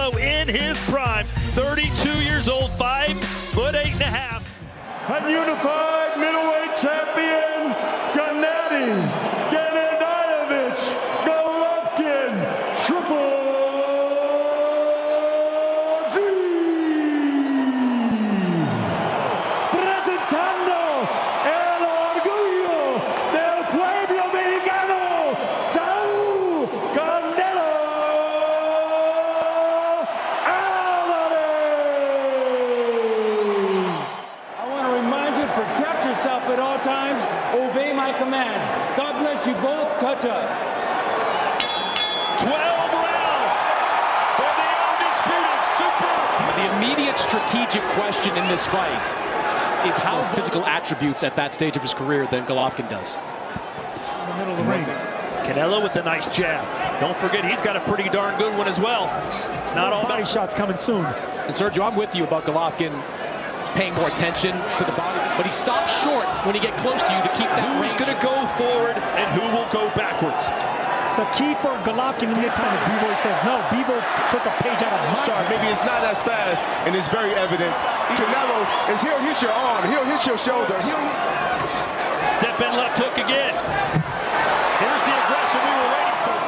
Canelo in his prime, 32 years old, 5'8.5". And unified middleweight champion, Gennady Golovkin, Triple G. Presentando el orgullo del pueblo mexicano, Saúl Canelo Alvarez. I want to remind you, protect yourself at all times, obey my commands. God bless you both. Touch up. 12 rounds for the undisputed super. The immediate strategic question in this fight is how physical attributes at that stage of his career than Golovkin does. In the middle of the ring. Canelo with the nice jab. Don't forget, he's got a pretty darn good one as well. It's not all Body about shots coming soon. And Sergio, I'm with you about Golovkin paying more attention to the body, but he stops short when he gets close to you to keep that who's range. going to go forward and who will go backwards. The key for Golovkin in this time, as Bevo says, no, Bevo took a page out of my Sorry, maybe it's not as fast, and it's very evident. Canelo is he'll hit your arm, he'll hit your shoulder. Step in left hook again. Here's the aggression we were waiting for.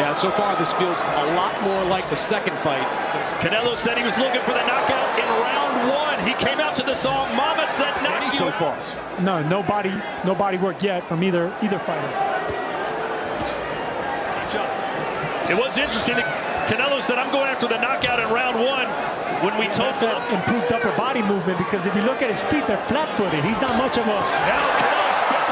Yeah, so far this feels a lot more like the second fight. Canelo said he was looking for the knockout in round one. He came out to the song Mama Said Knock You So far. No, nobody work yet from either fighter. It was interesting that Canelo said, I'm going after the knockout in round one. When we told him Improved upper body movement, because if you look at his feet, they're flat-footed. He's not much of a... now Canelo step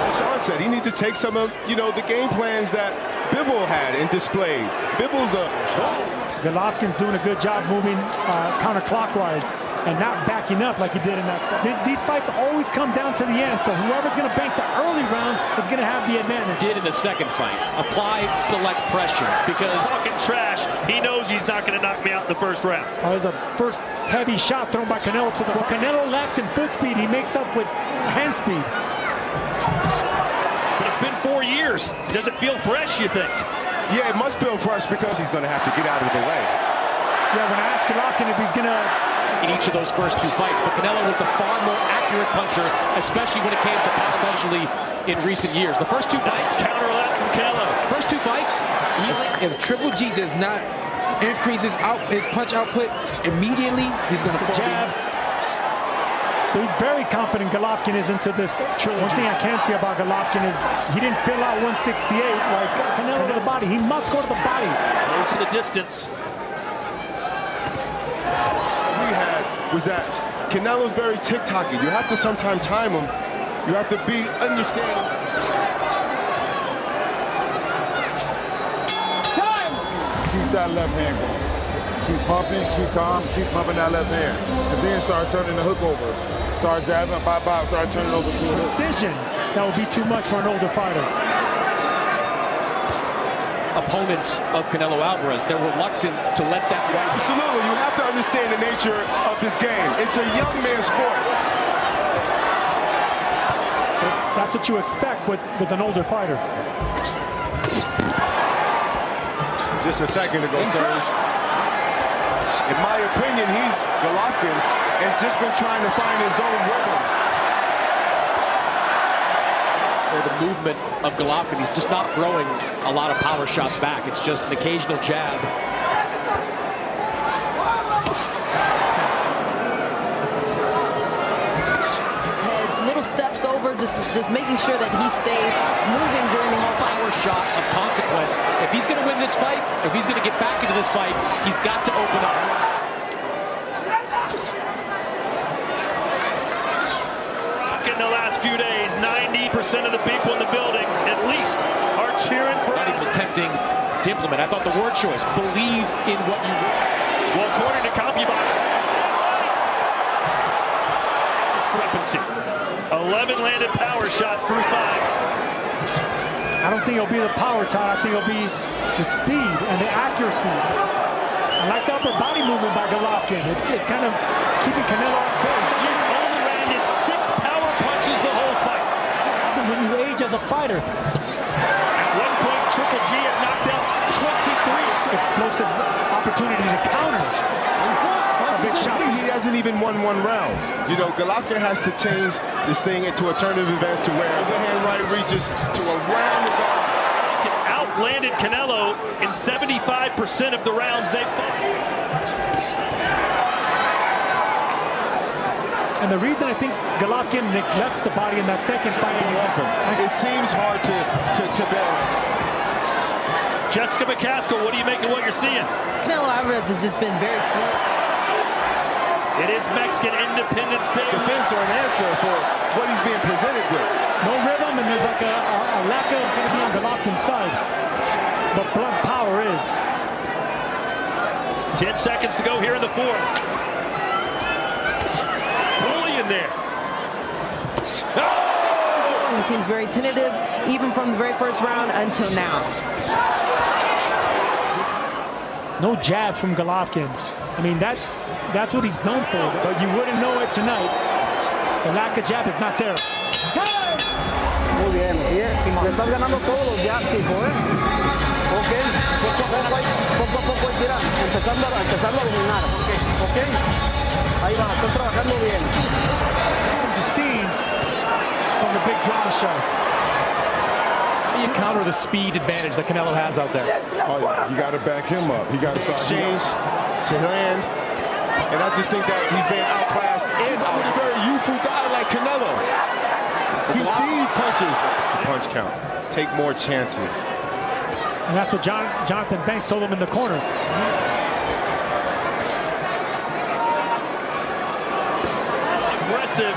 As Sean said, he needs to take some of, the game plans that Bibble had and displayed. Bibble's a... Golovkin's doing a good job moving counterclockwise and not backing up like he did in that fight. These fights always come down to the end, so whoever's going to bank the early rounds is going to have the advantage. Did in the second fight. Apply select pressure because talking trash. He knows he's not going to knock me out in the first round. There's a first heavy shot thrown by Canelo to the... Well, Canelo lacks in foot speed. He makes up with hand speed. But it's been 4 years. Does it feel fresh, you think? Yeah, it must feel fresh because he's going to have to get out of the way. Yeah, when I asked Golovkin if he's going to... in each of those first two fights, but Canelo was the far more accurate puncher, especially when it came to pass punching in recent years. The first two fights, Counter left from Canelo. first two fights, If Triple G does not increase his punch output immediately, he's going to fall jab. So he's very confident Golovkin is into this trilogy. One thing I can say about Golovkin is he didn't fill out 168 like Canelo to the body. He must go to the body. Goes to the distance. Was that Canelo's very tick-tocky. You have to sometimes time him. You have to be understanding. Time! Keep that left hand going. Keep pumping, keep calm, keep pumping that left hand. And then start turning the hook over. Start jabbing, start turning over to a hook. Precision. That would be too much for an older fighter. opponents of Canelo Alvarez, they're reluctant to let that go. Absolutely, you have to understand the nature of this game. It's a young man's sport. That's what you expect with an older fighter. Just a second ago, Serge. In my opinion, Golovkin has just been trying to find his own rhythm. Or the movement of Golovkin, he's just not throwing a lot of power shots back. It's just an occasional jab. Little steps over, just making sure that he stays moving during the whole fight. Power shot of consequence. If he's going to win this fight, if he's going to get back into this fight, he's got to open up. In the last few days, 90% of the people in the building, at least, are cheering for. Not even attempting to implement. I thought the word choice, believe in what you want. Well, according to CompuBox, discrepancy. 11 landed power shots through 5. I don't think it'll be the power, Todd. I think it'll be the speed and the accuracy. I like the upper body movement by Golovkin. It's kind of keeping Canelo off course. He's only landed 6 power punches the whole fight. When you age as a fighter. At 145, looks at opportunity to counter. A big shot. He hasn't even won one round. You know, Golovkin has to change this thing into a turn of events to where overhand right reaches to around the guard. Outlanded Canelo in 75% of the rounds they fought. And the reason I think Golovkin neglects the body in that second fight, it seems hard to bear. Jessica McCaskill, what do you make of what you're seeing? Canelo Alvarez has just been very fluid. It is Mexican Independence Day. Defense or an answer for what he's being presented with. no rhythm, and there's like a lack of going to be on Golovkin's side. But blunt power is. 10 seconds to go here in the fourth. Bully in there. He seems very tentative, even from the very first round until now. No jab from Golovkin. I mean, that's what he's known for, but you wouldn't know it tonight. The lack of jab is not there. Muy bien, así es. Le estás ganando todos los jabs, hijo, ¿eh? Ok, poco a poco hay que ir empezando a dominar. Ok, ahí va, estás trabajando bien. The scene from the big drama show. How do you counter the speed advantage that Canelo has out there? Oh, yeah. You got to back him up. He got to start Exchange to land. And I just think that he's being outclassed and with a very youthful guy like Canelo. He sees punches. Punch count. Take more chances. And that's what Jonathan Banks told him in the corner. Aggressive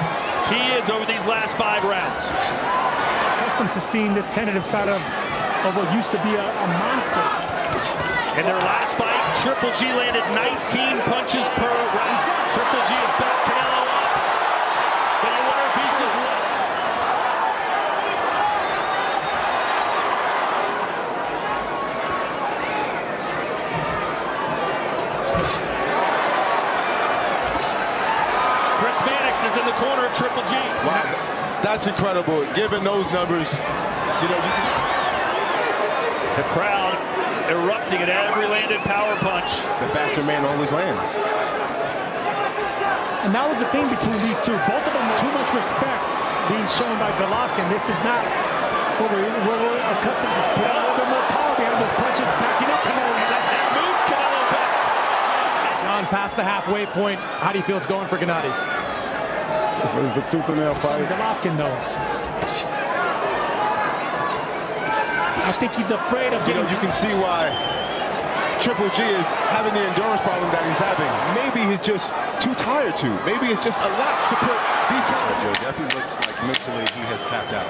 he is over these last 5 rounds. Accustomed to seeing this tentative side of what used to be a monster. In their last fight, Triple G landed 19 punches per round. Triple G has backed Canelo up. But you wonder if he's just left. Chris Mannix is in the corner of Triple G. Wow, that's incredible. Given those numbers, you know, The crowd erupting at every landed power punch. the faster man always lands. And that was the thing between these two. Both of them, too much respect being shown by Golovkin. This is not what we're accustomed to see. A little bit more power behind those punches, backing up Canelo. That moved Canelo back. John, past the halfway point, how do you feel it's going for Gennady? It's the tooth and nail fight. Golovkin knows. I think he's afraid of You getting... know, you can see why Triple G is having the endurance problem that he's having. Maybe he's just too tired to. Maybe it's just a lot to put these guys. Joe definitely looks like mentally he has tapped out.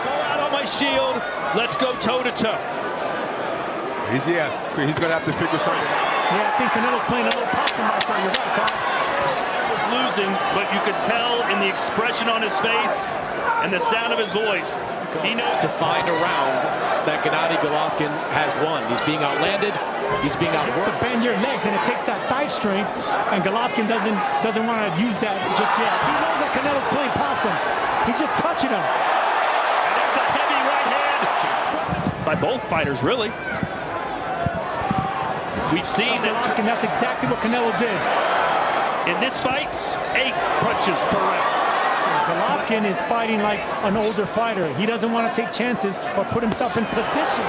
Go out on my shield. Let's go toe-to-toe. He's going to have to figure something out. Yeah, I think Canelo's playing a little possum right there. You're right, Tom. Was losing, but you could tell in the expression on his face and the sound of his voice, he knows To find a round that Gennady Golovkin has won. He's being outlanded. He's being To outworked. bend your legs, and it takes that thigh strength, and Golovkin doesn't want to use that just yet. He knows that Canelo's playing possum. He's just touching him. And that's a heavy right hand by both fighters, really. We've seen that And that's exactly what Canelo did. in this fight, 8 punches per round. Golovkin is fighting like an older fighter. He doesn't want to take chances or put himself in position.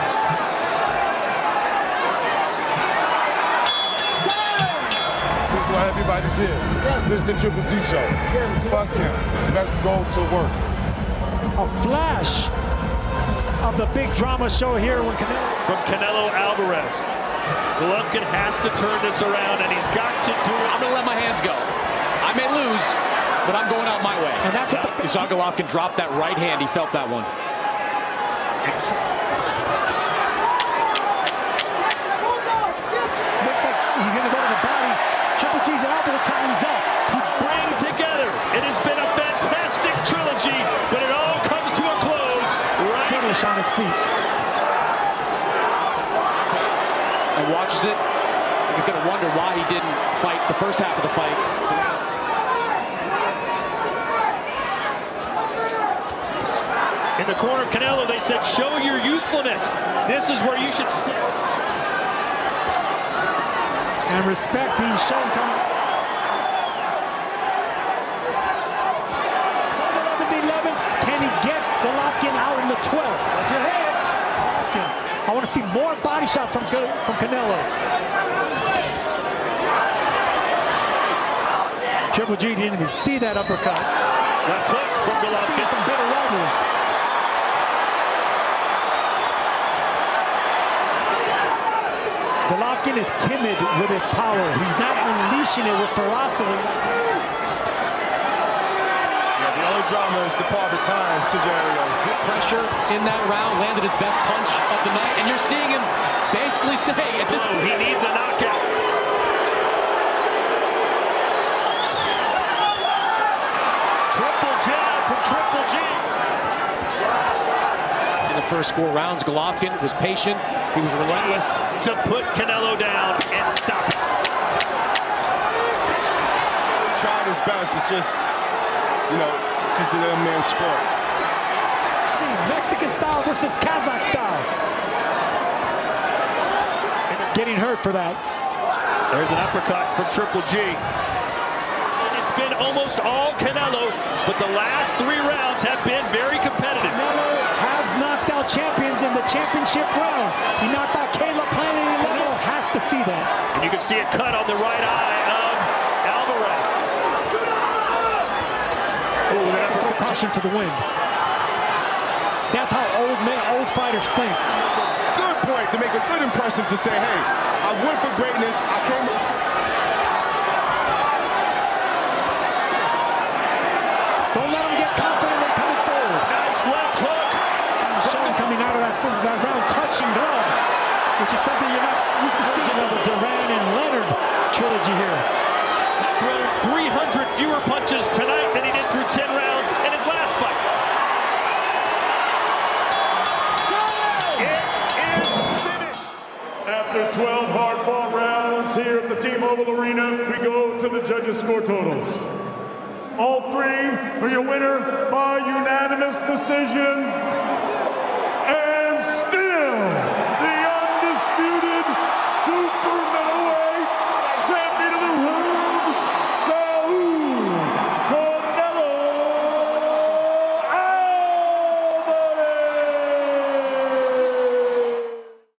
This is what everybody's here. This is the Triple G show. Fuck him. Let's go to work. A flash of the big drama show here when From Canelo Alvarez. Golovkin has to turn this around, and he's got to do it. I'm going to let my hands go. I may lose, but I'm going out my way. And that's what You saw Golovkin drop that right hand. He felt that one. looks like he's going to go to the body. Triple G's elbow tightens up. Bring together. It has been a fantastic trilogy, but it all comes to a close right Finish on his feet. And watches it. He's going to wonder why he didn't fight the first half of the fight. in the corner of Canelo. They said, show your youthfulness. This is where you should stay. And respect being shown coming. 11, can he get Golovkin out in the 12th? That's your head. I want to see more body shots from Canelo. Triple G didn't even see that uppercut. Left hook from Golovkin. From bitter rivals. Golovkin is timid with his power. He's not unleashing it with ferocity. Yeah, the only drama is the father time scenario. Pressure in that round, landed his best punch of the night, and you're seeing him basically say at this point he needs a knockout. Triple jab from Triple G. in the first 4 rounds. Golovkin was patient, he was relentless to put Canelo down and stop it. Tried his best. It's just, you know, this is the little man sport. See, Mexican style versus Kazakh style. Getting hurt for that. There's an uppercut from Triple G. It's been almost all Canelo, but the last 3 rounds have been very competitive. Canelo has knocked out champions in the championship round. He knocked out Caleb Plant, and Canelo has to see that. And you can see a cut on the right eye of Alvarez. Oh, they have to throw caution to the wind. That's how old fighters think. Good point to make a good impression to say, hey, I went for greatness. I came up. Don't let him get confident and coming forward. Nice left hook. Sean coming out of that round, touching gloves, which is something you're not used to seeing of a Duran and Leonard trilogy here. Threw 300 fewer punches tonight than he did through 10 rounds in his last fight. It is finished. After 12 hard-fought rounds here at the T-Mobile Arena, we go to the judges' score totals. All 3 are your winner by unanimous decision.